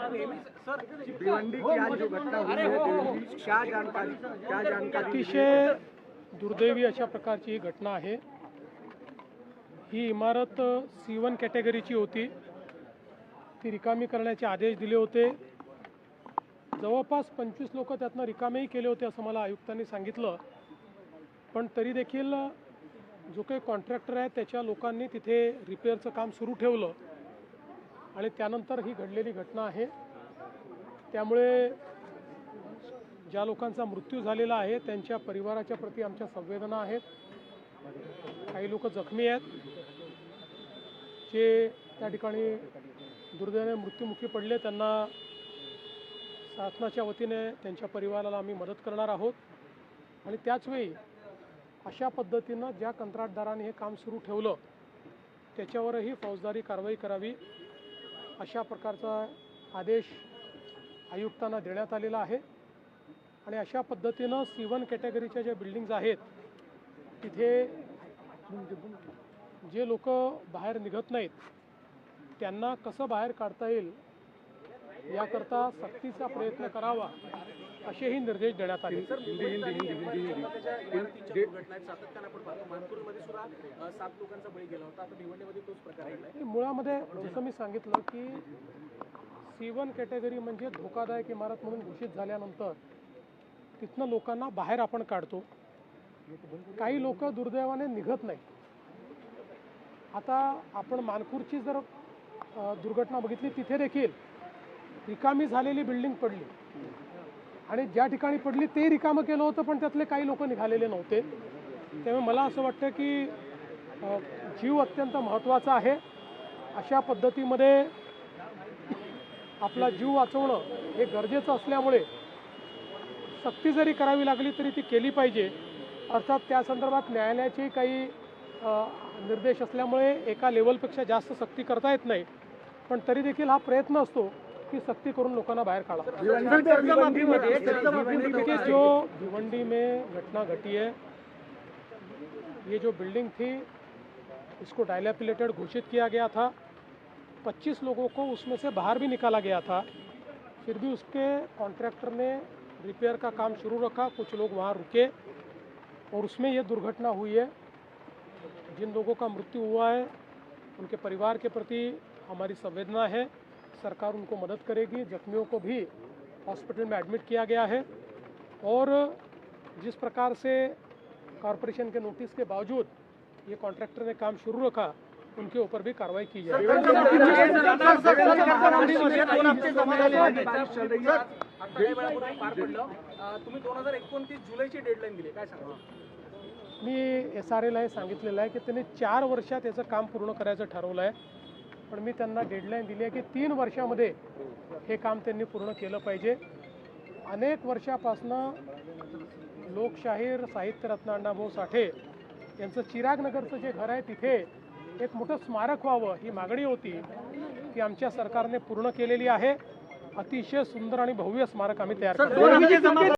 भिवंडी की आज जो घटना हुई है, क्या जानकारी अतिशय दुर्दैवी अशा प्रकारची ही घटना आहे। ही इमारत C1 कॅटेगरीची होती। ती रिकामी करण्याचे आदेश दिले होते। जवळपास 25 लोक त्यातनं रिकामेही केले होते असं मला आयुक्तांनी सांगितलं। पण तरी देखील जो काही कॉन्ट्रॅक्टर आहे त्याच्या लोकांनी तिथे रिपेअरचं काम सुरू ठेवलं आणि त्यानंतर ही घडलेली घटना आहे। त्यामुळे ज्या लोकांचा मृत्यू झालेला आहे त्यांच्या परिवाराच्या प्रती आमच्या संवेदना आहेत। काही लोक जखमी आहेत, जे त्या ठिकाणी दुर्दैवाने मृत्युमुखी पडले। त्यांना शासनाच्या वतीने त्यांच्या परिवाराला आम्ही मदत करणार आहोत आणि त्याचवेळी अशा पद्धतीनं ज्या कंत्राटदाराने हे काम सुरू ठेवलं त्याच्यावरही फौजदारी कारवाई करावी अशा प्रकारचा आदेश आयुक्तांना देण्यात आलेला आहे। आणि अशा पद्धतीनं C1 कॅटेगरीच्या ज्या बिल्डिंग्स आहेत तिथे जे लोक बाहेर निघत नाहीत त्यांना कसं बाहेर काढता येईल याकरता सक्तीचा प्रयत्न करावा असेही निर्देश देण्यात आले। मुळामध्ये जसं मी सांगितलं की C1 कॅटेगरी म्हणजे धोकादायक इमारत म्हणून घोषित झाल्यानंतर तिथनं लोकांना बाहेर आपण काढतो। काही लोक दुर्दैवाने निघत नाही। आता आपण मानपूरची जर दुर्घटना बघितली तिथे देखील रिकामी झालेली बिल्डिंग पडली आणि ज्या ठिकाणी पडली ते रिकामं केलं होतं पण त्यातले काही लोक निघालेले नव्हते। त्यामुळे मला असं वाटतं की जीव अत्यंत महत्त्वाचा आहे। अशा पद्धतीमध्ये आपला जीव वाचवणं हे गरजेचं असल्यामुळे सक्ती जरी करावी लागली तरी ती केली पाहिजे। अर्थात त्या संदर्भात न्यायालयाचे काही निर्देश असल्यामुळे एका लेवलपेक्षा जास्त सक्ती करता येत नाही, पण तरी देखील हा प्रयत्न असतो कि सक्ती करून लोकांना बाहर काढ़ा। जो भिवंडी में घटना घटी है, ये जो बिल्डिंग थी इसको डायलैपिलेटेड घोषित किया गया था। 25 लोगों को उसमें से बाहर भी निकाला गया था, फिर भी उसके कॉन्ट्रैक्टर ने रिपेयर का काम शुरू रखा। कुछ लोग वहाँ रुके और उसमें ये दुर्घटना हुई है। जिन लोगों का मृत्यु हुआ है उनके परिवार के प्रति हमारी संवेदना है। सरकार उनको मदद करेगी। जख्मियों को भी हॉस्पिटल में एडमिट किया गया है और जिस प्रकार से कॉरपोरेशन के नोटिस के बावजूद ये कॉन्ट्रैक्टर ने काम शुरू रखा उनके ऊपर भी कार्रवाई की जाएगी। मी SRAला हे सांगितलेलं आहे की त्यांनी 4 वर्षात याचं काम पूर्ण करायचं ठरवलं आहे, पण मी त्यांना डेडलाईन दिली आहे की 3 वर्षामध्ये हे काम त्यांनी पूर्ण केलं पाहिजे। अनेक वर्षापासनं लोकशाहीर साहित्यरत्न अण्णाभाऊ साठे यांचं चिरागनगरचं जे घर आहे तिथे एक मोठं स्मारक व्हावं ही मागणी होती, ती आमच्या सरकारने पूर्ण केलेली आहे। अतिशय सुंदर आणि भव्य स्मारक आम्ही तयार केलं।